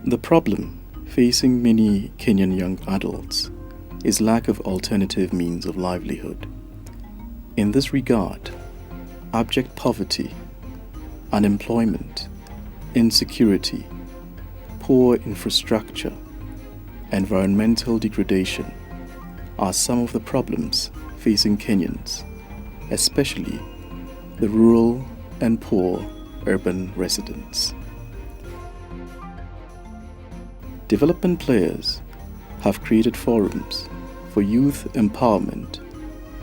The problem facing many Kenyan young adults is lack of alternative means of livelihood. In this regard, abject poverty, unemployment, insecurity, poor infrastructure, environmental degradation are some of the problems facing Kenyans, especially the rural and poor urban residents. Development players have created forums for youth empowerment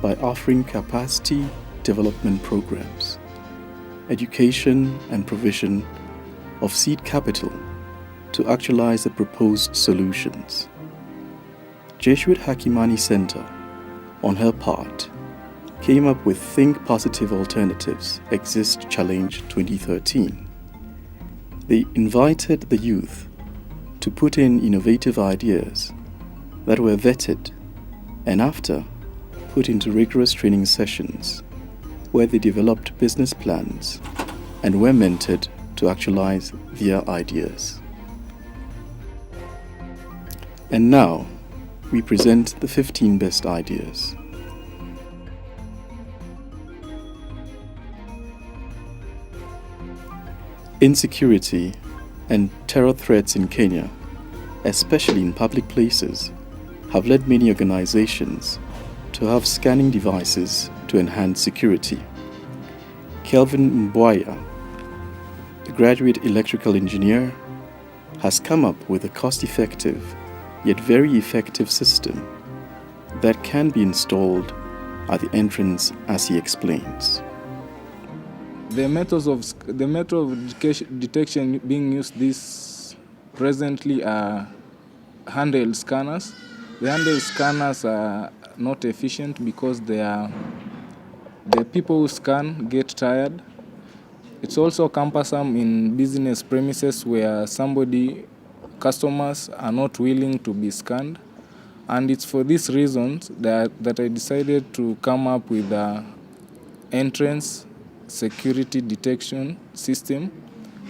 by offering capacity development programs, education and provision of seed capital to actualize the proposed solutions. Jesuit Hakimani Center, on her part, came up with Think Positive Alternatives Exist Challenge 2013. They invited the youth to put in innovative ideas that were vetted and after put into rigorous training sessions where they developed business plans and were mentored to actualize their ideas. And now, we present the 15 best ideas. Insecurity and terror threats in Kenya, especially in public places, have led many organizations to have scanning devices to enhance security. Kelvin Mbwaya, a graduate electrical engineer, has come up with a cost-effective yet very effective system that can be installed at the entrance, as he explains. The method of detection being used this presently are handheld scanners. The handheld scanners are not efficient because the people who scan get tired. It's also cumbersome in business premises where customers are not willing to be scanned. And it's for these reasons that I decided to come up with an entrance security detection system.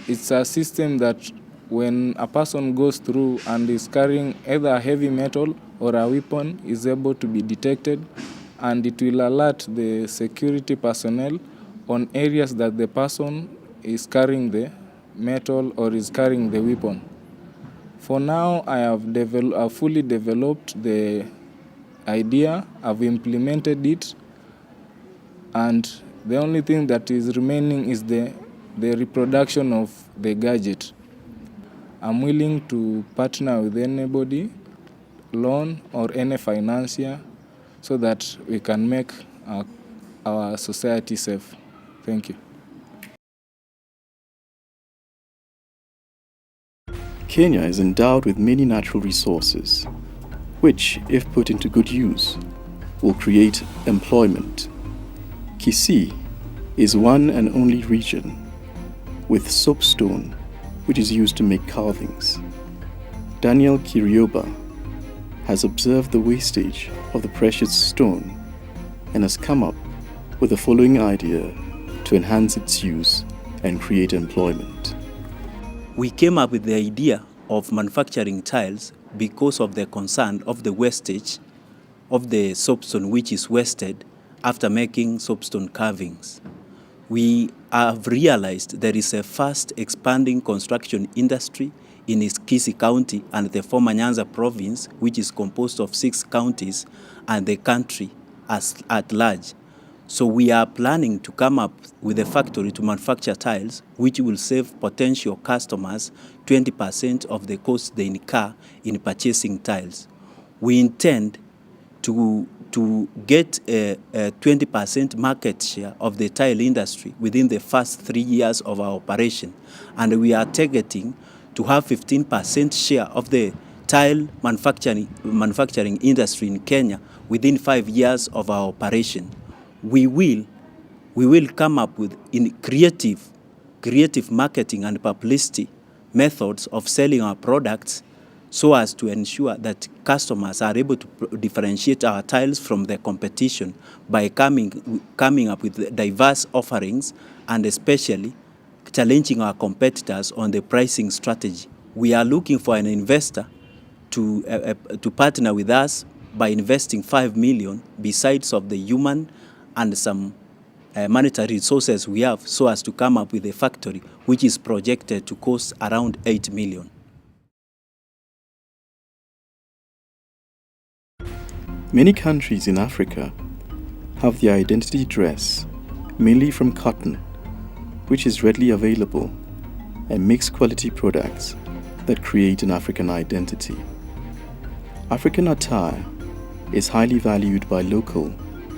It's a system that when a person goes through and is carrying either a heavy metal or a weapon is able to be detected, and it will alert the security personnel on areas that the person is carrying the metal or is carrying the weapon. For now, I have fully developed the idea, I've implemented it, and the only thing that is remaining is the reproduction of the gadget. I'm willing to partner with anybody, loan or any financier, so that we can make our society safe. Thank you. Kenya is endowed with many natural resources, which, if put into good use, will create employment. Kisii is one and only region with soapstone, which is used to make carvings. Daniel Kirioba has observed the wastage of the precious stone and has come up with the following idea to enhance its use and create employment. We came up with the idea of manufacturing tiles because of the concern of the wastage of the soapstone which is wasted after making soapstone carvings. We have realized there is a fast expanding construction industry in Kisii County and the former Nyanza province, which is composed of 6 counties, and the country at large. So we are planning to come up with a factory to manufacture tiles, which will save potential customers 20% of the cost they incur in purchasing tiles. We intend to get a 20% market share of the tile industry within the first 3 years of our operation. And we are targeting to have 15% share of the tile manufacturing industry in Kenya within 5 years of our operation. We will come up with creative marketing and publicity methods of selling our products so as to ensure that customers are able to differentiate our tiles from the competition by coming up with diverse offerings and especially challenging our competitors on the pricing strategy. we are looking for an investor to partner with us by investing 5 million besides of the human and some monetary resources we have, so as to come up with a factory which is projected to cost around 8 million. Many countries in Africa have their identity dress mainly from cotton, which is readily available and makes quality products that create an African identity. African attire is highly valued by local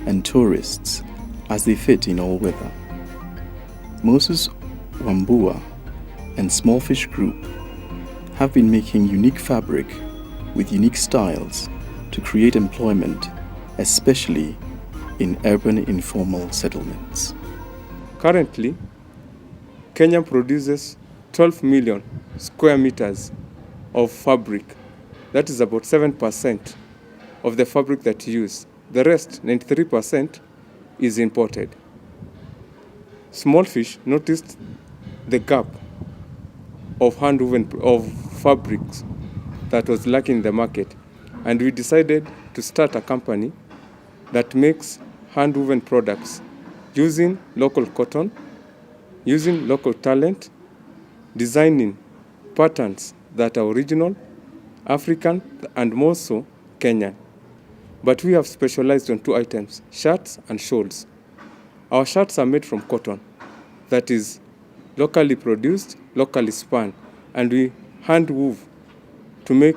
and tourists as they fit in all weather. Moses Wambua and Smallfish Group have been making unique fabric with unique styles to create employment, especially in urban informal settlements. Currently, Kenya produces 12 million square meters of fabric. That is about 7% of the fabric that you use. The rest, 93%, is imported. Smallfish noticed the gap of fabrics that was lacking in the market, and we decided to start a company that makes hand-woven products using local cotton, using local talent, designing patterns that are original, African, and more so Kenyan. But we have specialized on 2 items, shirts and shawls. Our shirts are made from cotton that is locally produced, locally spun, and we hand wove to make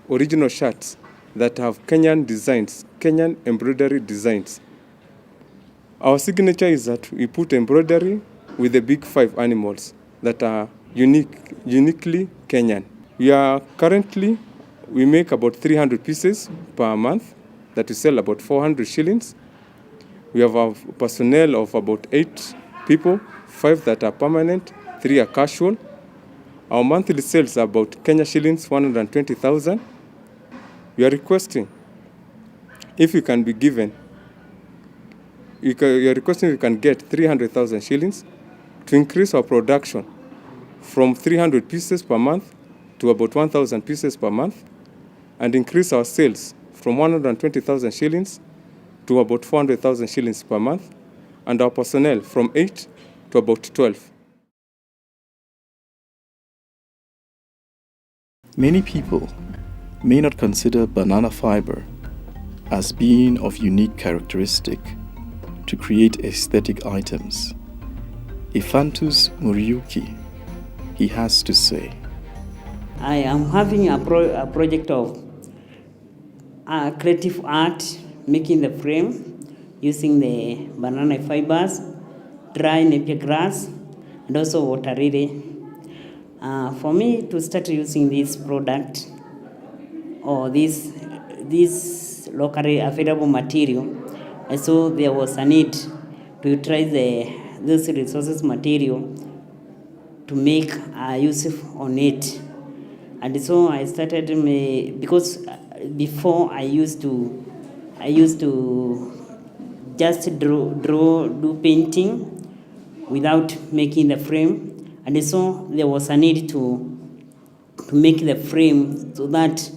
original shirts that have Kenyan designs, Kenyan embroidery designs. Our signature is that we put embroidery with the big 5 animals that are uniquely Kenyan. We make about 300 pieces per month that we sell about 400 shillings. We have a personnel of about 8 people, 5 that are permanent, 3 are casual. Our monthly sales are about Kenya shillings 120,000. We are requesting if we can be given, we can get 300,000 shillings to increase our production from 300 pieces per month to about 1,000 pieces per month, and increase our sales from 120,000 shillings to about 400,000 shillings per month, and our personnel from 8 to about 12. Many people may not consider banana fiber as being of unique characteristic to create aesthetic items. Ephantus Muriuki, he has to say, I am having a project of creative art, making the frame using the banana fibers, dry napier grass, and also water lily. For me to start using this product or this locally available material, I saw there was a need to utilize this resources material to make use on it. And so I started because before I used to just do painting without making the frame, and so there was a need to make the frame so that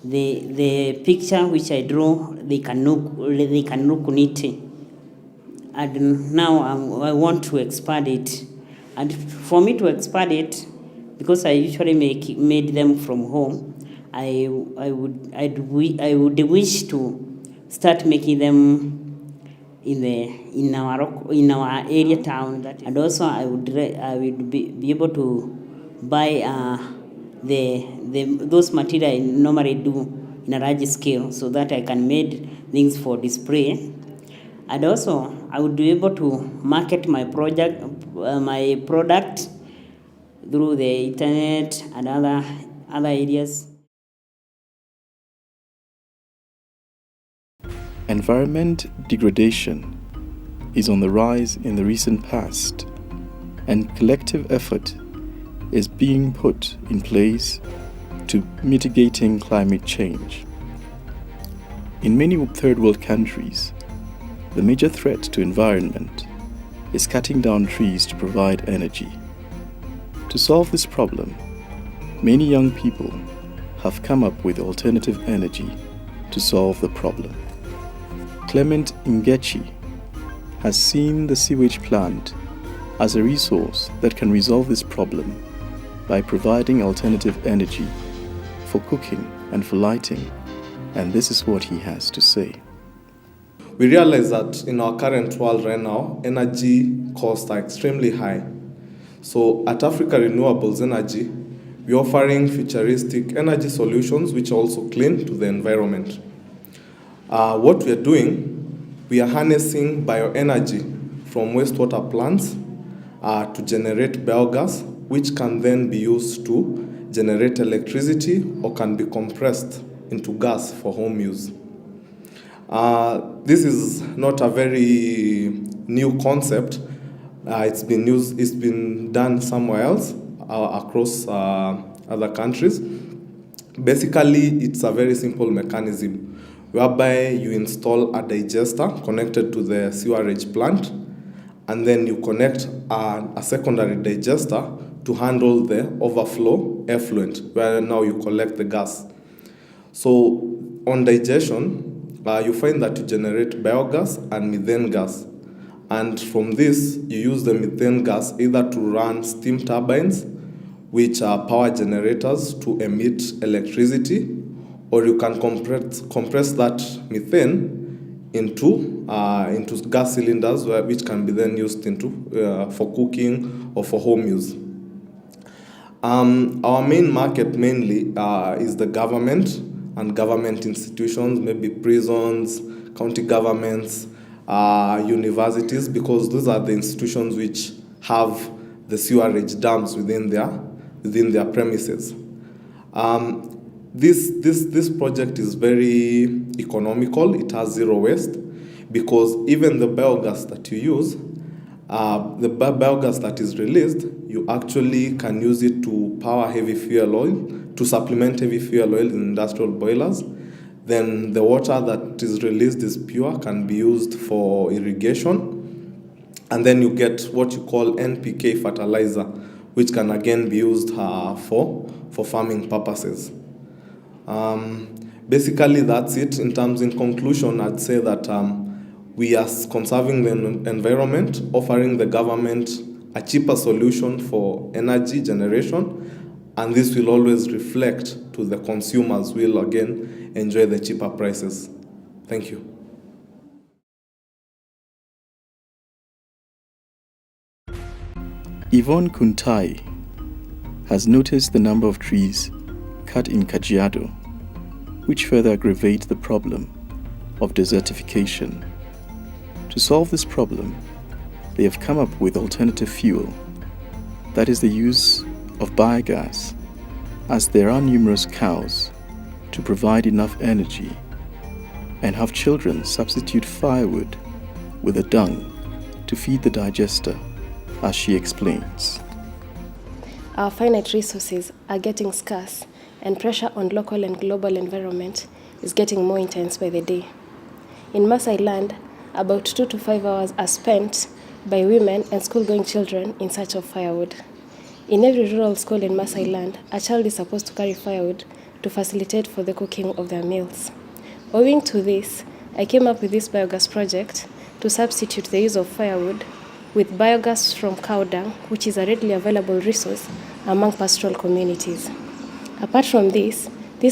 the picture which I draw they can look neat. And now I want to expand it, and for me to expand it, because I usually made them from home, I would wish to start making them in our area town, and also I would be able to buy those material I normally do in a large scale, so that I can make things for display. And also I would be able to market my product through the internet and other areas. Environment degradation is on the rise in the recent past, and collective effort is being put in place to mitigating climate change. In many third world countries, the major threat to environment is cutting down trees to provide energy. To solve this problem, many young people have come up with alternative energy to solve the problem. Clement Ngechi has seen the sewage plant as a resource that can resolve this problem by providing alternative energy for cooking and for lighting, and this is what he has to say. We realize that in our current world right now, energy costs are extremely high. So at Africa Renewables Energy, we're offering futuristic energy solutions which are also clean to the environment. What we are doing, we are harnessing bioenergy from wastewater plants to generate biogas, which can then be used to generate electricity or can be compressed into gas for home use. This is not a very new concept. It's been done somewhere else across other countries. Basically, it's a very simple mechanism whereby you install a digester connected to the sewerage plant, and then you connect a secondary digester to handle the overflow effluent, where now you collect the gas. So on digestion, you find that you generate biogas and methane gas. And from this, you use the methane gas either to run steam turbines, which are power generators to emit electricity, or you can compress that methane into gas cylinders, which can be then used for cooking or for home use. Our main market mainly is the government and government institutions, maybe prisons, county governments, universities, because those are the institutions which have the sewerage dams within their premises. This project is very economical. It has zero waste, because even the biogas that you use, the biogas that is released, you actually can use it to power heavy fuel oil, to supplement heavy fuel oil in industrial boilers. Then the water that is released is pure, can be used for irrigation. And then you get what you call NPK fertilizer, which can again be used for farming purposes. Basically, that's it. In conclusion, I'd say that we are conserving the environment, offering the government a cheaper solution for energy generation, and this will always reflect to the consumers who will again enjoy the cheaper prices. Thank you. Yvonne Kuntai has noticed the number of trees cut in Kajiado, which further aggravate the problem of desertification. To solve this problem, they have come up with alternative fuel, that is the use of biogas, as there are numerous cows to provide enough energy, and have children substitute firewood with the dung to feed the digester, as she explains. Our finite resources are getting scarce, and pressure on local and global environment is getting more intense by the day. In Maasai land, about 2 to 5 hours are spent by women and school-going children in search of firewood. In every rural school in Maasai land, a child is supposed to carry firewood to facilitate for the cooking of their meals. Owing to this, I came up with this biogas project to substitute the use of firewood with biogas from cow dung, which is a readily available resource among pastoral communities. Apart from this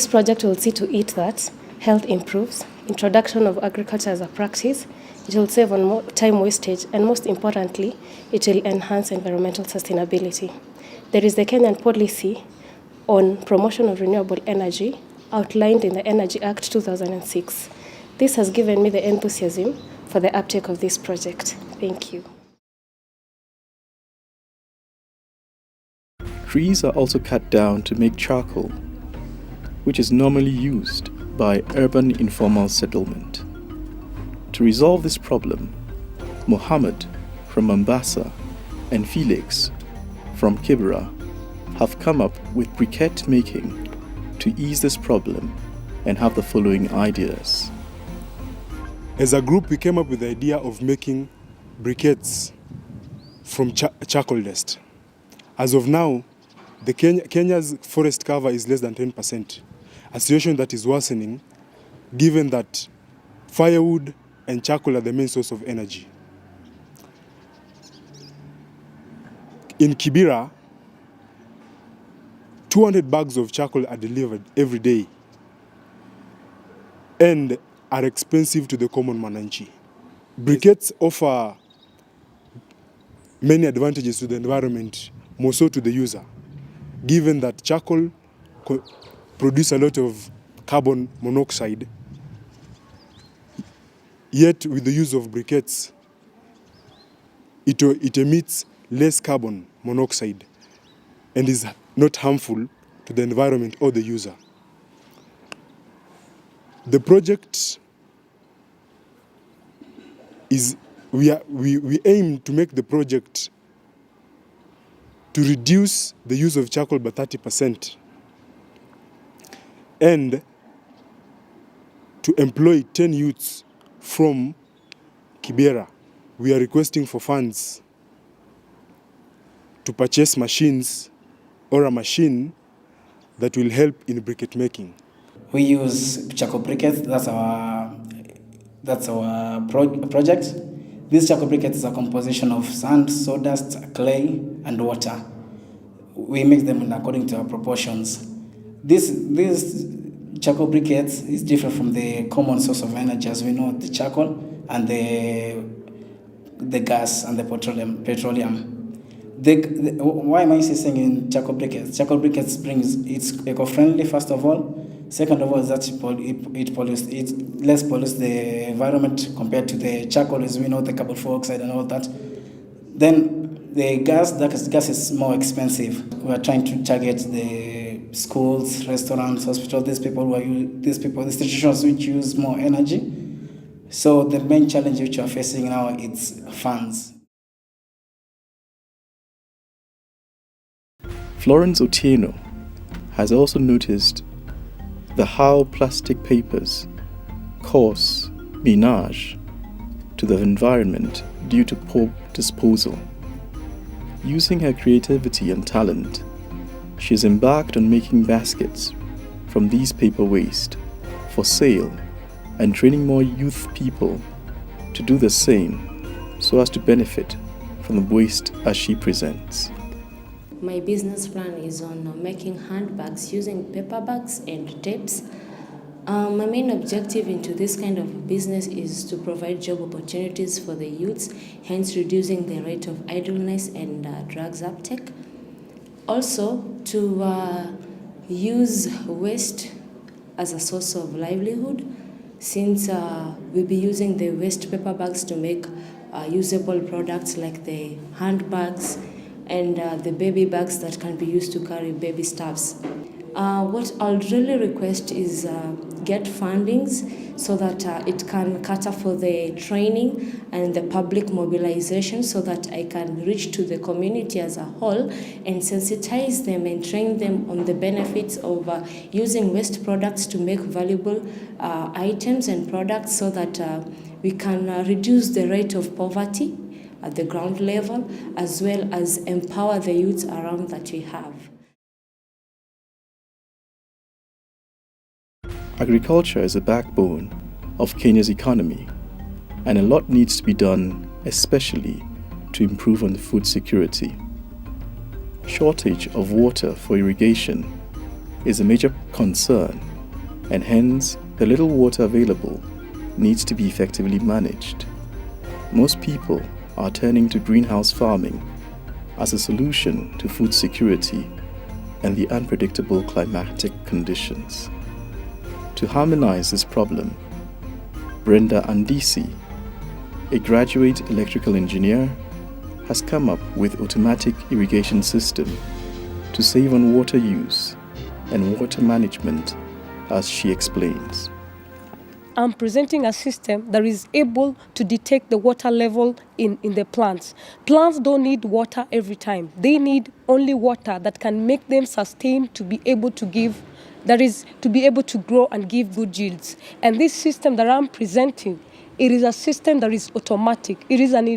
project will see to it that health improves, introduction of agriculture as a practice, it will save on more time wastage, and most importantly, it will enhance environmental sustainability. There is the Kenyan policy on promotion of renewable energy outlined in the Energy Act 2006. This has given me the enthusiasm for the uptake of this project. Thank you. Trees are also cut down to make charcoal, which is normally used by urban informal settlement. To resolve this problem, Mohammed from Mombasa and Felix from Kibera have come up with briquette making to ease this problem and have the following ideas. As a group, we came up with the idea of making briquettes from charcoal dust. As of now, Kenya's forest cover is less than 10%, a situation that is worsening given that firewood and charcoal are the main source of energy. In Kibera, 200 bags of charcoal are delivered every day and are expensive to the common mananchi. Briquettes offer many advantages to the environment, more so to the user, given that charcoal produce a lot of carbon monoxide, yet with the use of briquettes, it emits less carbon monoxide and is not harmful to the environment or the user. The project is, we aim to make the project to reduce the use of charcoal by 30% and to employ 10 youths from Kibera. We are requesting for funds to purchase machines or a machine that will help in briquette making. We use charcoal briquettes. That's our project. This charcoal briquette is a composition of sand, sawdust, clay, and water. We mix them according to our proportions. This charcoal briquettes is different from the common source of energy, as we know, the charcoal and the gas and the petroleum. Why am I insisting in charcoal briquettes? Charcoal briquettes it's eco-friendly, first of all. Second of all, is that it less pollutes the environment compared to the charcoal, as we know, the carbon dioxide and all that. Then the gas is more expensive. We are trying to target the schools, restaurants, hospitals, the institutions which use more energy. So the main challenge which we are facing now is funds. Florence Otieno has also noticed how plastic papers cause menace to the environment due to poor disposal. Using her creativity and talent, she has embarked on making baskets from these paper waste for sale and training more youth people to do the same so as to benefit from the waste as she presents. My business plan is on making handbags using paper bags and tapes. My main objective into this kind of business is to provide job opportunities for the youths, hence reducing the rate of idleness and drugs uptake. Also, to use waste as a source of livelihood, since we'll be using the waste paper bags to make usable products like the handbags and the baby bags that can be used to carry baby stuffs. What I'll really request is get fundings so that it can cater for the training and the public mobilization so that I can reach to the community as a whole and sensitize them and train them on the benefits of using waste products to make valuable items and products so that we can reduce the rate of poverty at the ground level, as well as empower the youths around that we have. Agriculture is the backbone of Kenya's economy, and a lot needs to be done, especially to improve on the food security. Shortage of water for irrigation is a major concern, and hence the little water available needs to be effectively managed. Most people are turning to greenhouse farming as a solution to food security and the unpredictable climatic conditions. To harmonize this problem, Brenda Andisi, a graduate electrical engineer, has come up with automatic irrigation system to save on water use and water management, as she explains. I'm presenting a system that is able to detect the water level in the plants. Plants don't need water every time. They need only water that can make them sustain to be able to give, that is, to be able to grow and give good yields. And this system that I'm presenting, it is a system that is automatic. It is an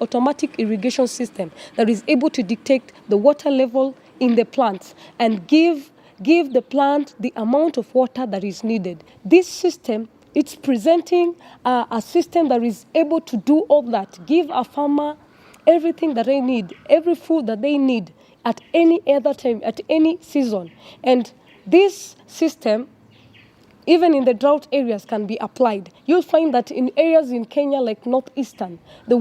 automatic irrigation system that is able to detect the water level in the plants and give the plant the amount of water that is needed. This system, it's presenting a system that is able to do all that, give a farmer everything that they need, every food that they need at any other time, at any season. And this system, even in the drought areas, can be applied. You'll find that in areas in Kenya like northeastern, the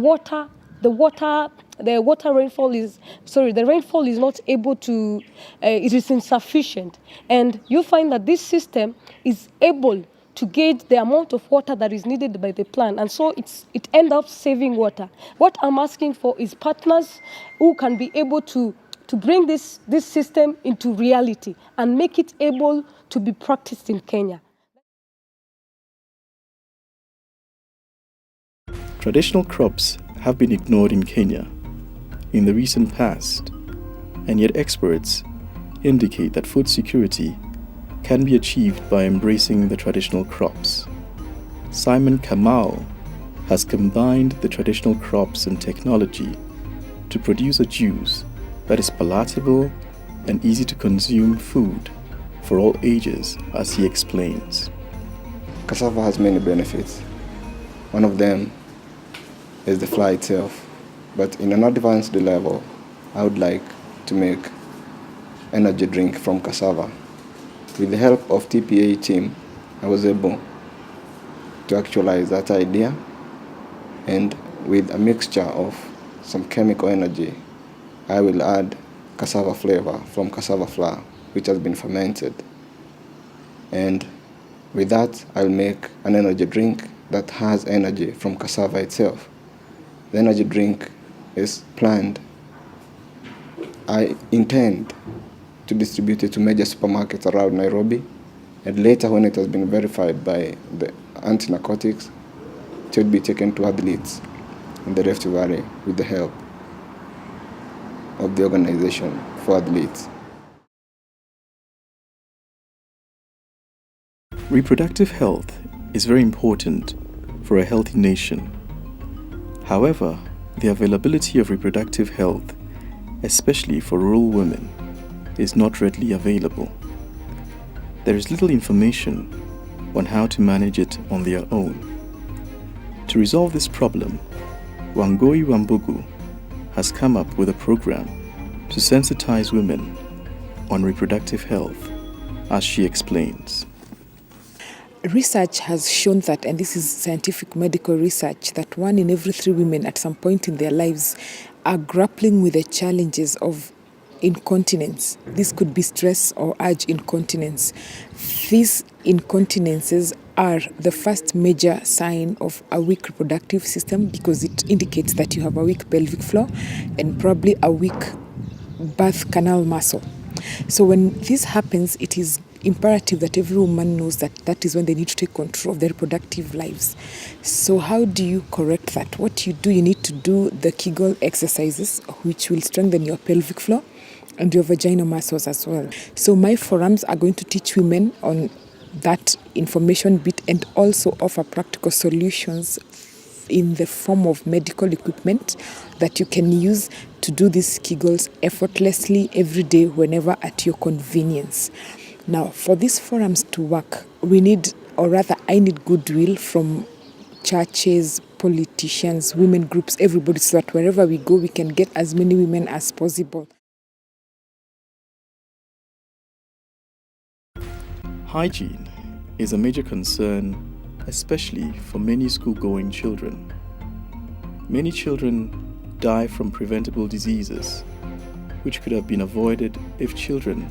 rainfall is not able to, it is insufficient. And you find that this system is able to gauge the amount of water that is needed by the plant, and so it ends up saving water. What I'm asking for is partners who can be able to bring this system into reality and make it able to be practiced in Kenya. Traditional crops have been ignored in Kenya in the recent past, and yet experts indicate that food security can be achieved by embracing the traditional crops. Simon Kamau has combined the traditional crops and technology to produce a juice that is palatable and easy to consume food for all ages, as he explains. Cassava has many benefits. One of them is the flour itself, but in an advanced level, I would like to make energy drink from cassava. With the help of TPA team, I was able to actualize that idea, and with a mixture of some chemical energy, I will add cassava flavor from cassava flour, which has been fermented. And with that, I'll make an energy drink that has energy from cassava itself. The energy drink is planned. I intend to distribute it to major supermarkets around Nairobi, and later when it has been verified by the anti-narcotics, it will be taken to athletes in the Rift Valley with the help of the Organization for Athletes. Reproductive health is very important for a healthy nation. However, the availability of reproductive health, especially for rural women, is not readily available. There is little information on how to manage it on their own. To resolve this problem, Wangoi Wambugu has come up with a program to sensitize women on reproductive health, as she explains. Research has shown that, and this is scientific medical research, that 1 in every 3 women at some point in their lives are grappling with the challenges of incontinence. This could be stress or urge incontinence. These incontinences are the first major sign of a weak reproductive system, because it indicates that you have a weak pelvic floor and probably a weak birth canal muscle. So when this happens, it is imperative that every woman knows that that is when they need to take control of their reproductive lives. So how do you correct that? What you do, you need to do the Kegel exercises, which will strengthen your pelvic floor and your vaginal muscles as well. So my forums are going to teach women on that information bit and also offer practical solutions in the form of medical equipment that you can use to do these Kegels effortlessly every day, whenever at your convenience. Now, for these forums to work, we need, or rather I need goodwill from churches, politicians, women groups, everybody, so that wherever we go, we can get as many women as possible. Hygiene is a major concern, especially for many school-going children. Many children die from preventable diseases, which could have been avoided if children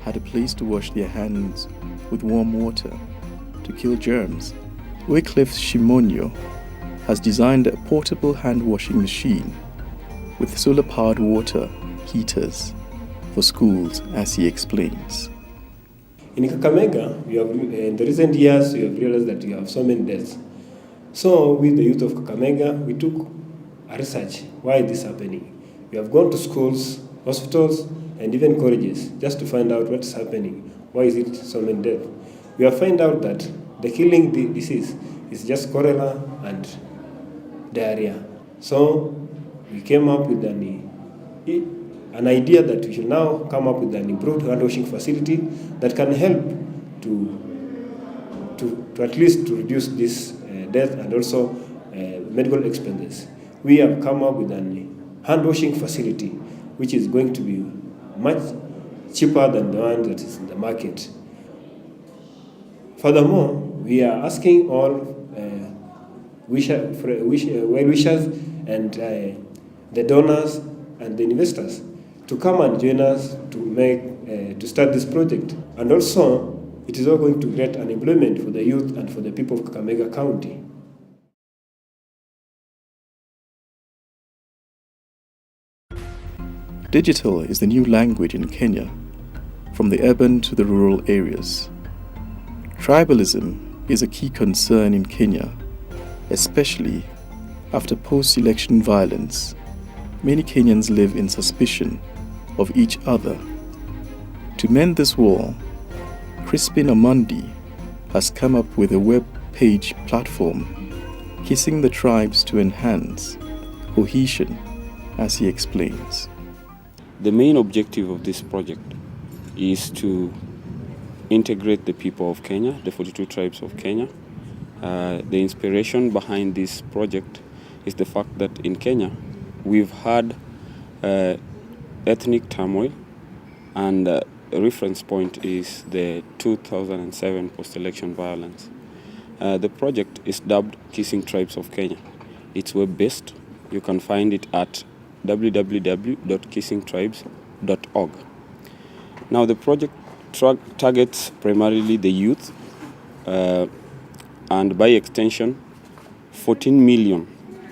had a place to wash their hands with warm water to kill germs. Wycliffe Shimonyo has designed a portable hand washing machine with solar-powered water heaters for schools, as he explains. In Kakamega, in the recent years, we have realized that we have so many deaths. So with the youth of Kakamega, we took a research why this is happening. We have gone to schools, hospitals, and even colleges just to find out what's happening. Why is it so many deaths? We have found out that the killing disease is just cholera and diarrhea. So we came up with a an idea that we should now come up with an improved hand washing facility that can help to at least to reduce this death and also medical expenses. We have come up with an hand washing facility which is going to be much cheaper than the one that is in the market. Furthermore, we are asking all well-wishers and the donors and the investors to come and join us to start this project. And also, it is all going to create an employment for the youth and for the people of Kakamega County. Digital is the new language in Kenya, from the urban to the rural areas. Tribalism is a key concern in Kenya, especially after post-election violence. Many Kenyans live in suspicion of each other. To mend this wall, Crispin Amandi has come up with a web page platform, Kissing the Tribes, to enhance cohesion, as he explains. The main objective of this project is to integrate the people of Kenya, the 42 tribes of Kenya. The inspiration behind this project is the fact that in Kenya we've had ethnic turmoil, and a reference point is the 2007 post-election violence. The project is dubbed Kissing Tribes of Kenya. It's web-based. You can find it at www.kissingtribes.org. Now, the project targets primarily the youth and by extension 14 million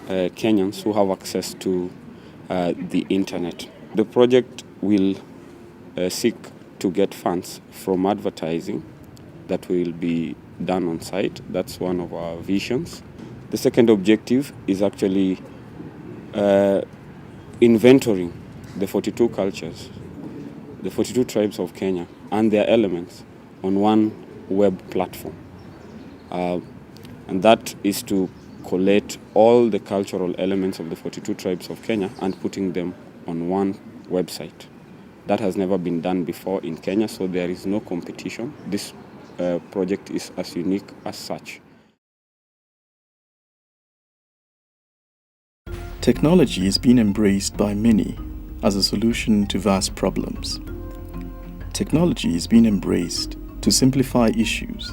Kenyans who have access to the internet. The project will seek to get funds from advertising that will be done on site. That's one of our visions. The second objective is actually inventorying the 42 cultures, the 42 tribes of Kenya and their elements on one web platform. And that is to collate all the cultural elements of the 42 tribes of Kenya and putting them on one website. That has never been done before in Kenya, so there is no competition. This project is as unique as such. Technology is being embraced by many as a solution to vast problems. Technology is being embraced to simplify issues.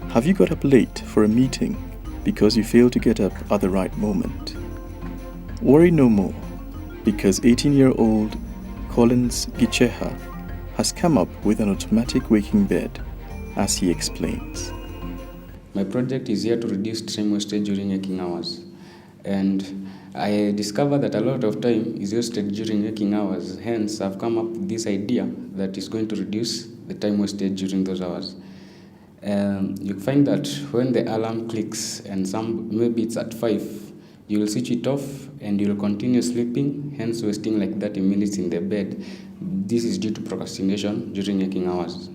Have you got up late for a meeting because you failed to get up at the right moment? Worry no more, because 18-year-old Collins Gicheha has come up with an automatic waking bed, as he explains. My project is here to reduce time wasted during waking hours. And I discovered that a lot of time is wasted during waking hours. Hence, I've come up with this idea that is going to reduce the time wasted during those hours. You find that when the alarm clicks and maybe it's at 5, you will switch it off and you'll continue sleeping, hence wasting like 30 minutes in the bed. This is due to procrastination during waking hours.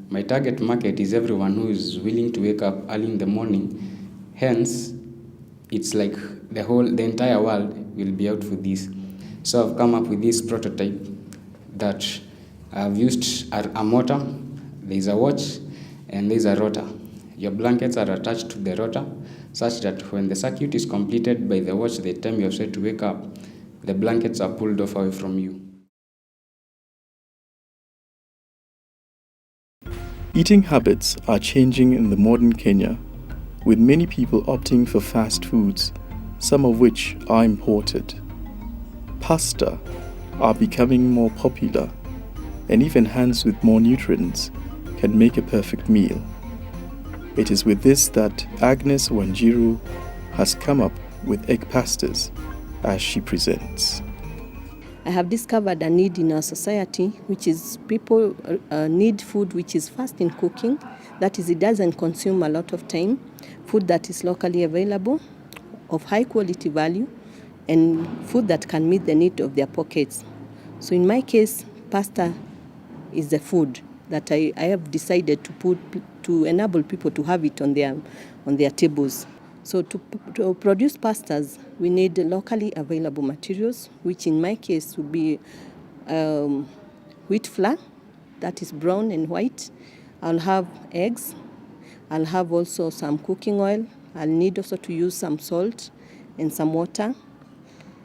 My target market is everyone who is willing to wake up early in the morning. Hence, it's like the entire world will be out for this. So I've come up with this prototype that I've used a motor, there's a watch, and there's a rotor. Your blankets are attached to the rotor, such that when the circuit is completed by the watch, the time you're set to wake up, the blankets are pulled off away from you. Eating habits are changing in the modern Kenya, with many people opting for fast foods, some of which are imported. Pasta are becoming more popular, and even hands with more nutrients can make a perfect meal. It is with this that Agnes Wanjiru has come up with egg pastas, as she presents. I have discovered a need in our society, which is people need food which is fast in cooking. That is, it doesn't consume a lot of time. Food that is locally available, of high quality value, and food that can meet the need of their pockets. So in my case, pasta is the food that I have decided to enable people to have it on their tables. So to produce pastas, we need locally available materials, which in my case would be wheat flour, that is brown and white. I'll have eggs. I'll have also some cooking oil. I'll need also to use some salt and some water.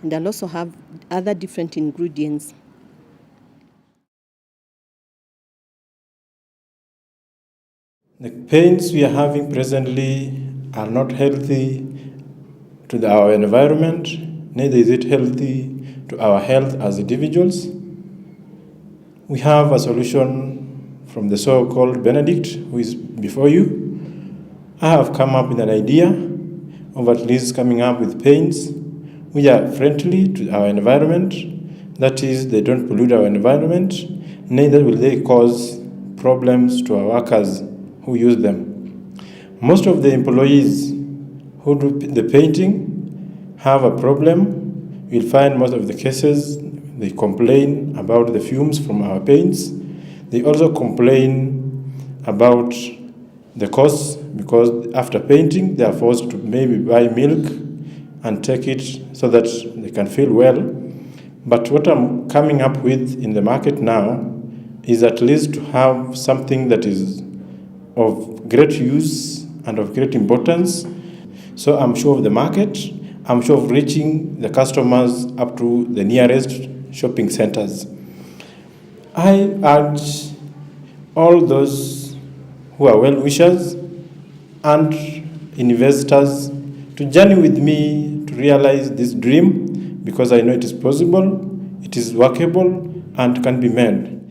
And I'll also have other different ingredients. The paints we are having presently are not healthy to our environment, neither is it healthy to our health as individuals. We have a solution from the so-called Benedict, who is before you. I have come up with an idea of at least coming up with paints which are friendly to our environment. That is, they don't pollute our environment, neither will they cause problems to our workers who use them. Most of the employees who do the painting have a problem. You'll find most of the cases they complain about the fumes from our paints. They also complain about the costs because after painting they are forced to maybe buy milk and take it so that they can feel well. But what I'm coming up with in the market now is at least to have something that is of great use and of great importance. So I'm sure of the market, I'm sure of reaching the customers up to the nearest shopping centers. I urge all those who are well-wishers and investors to journey with me to realize this dream, because I know it is possible, it is workable, and can be made.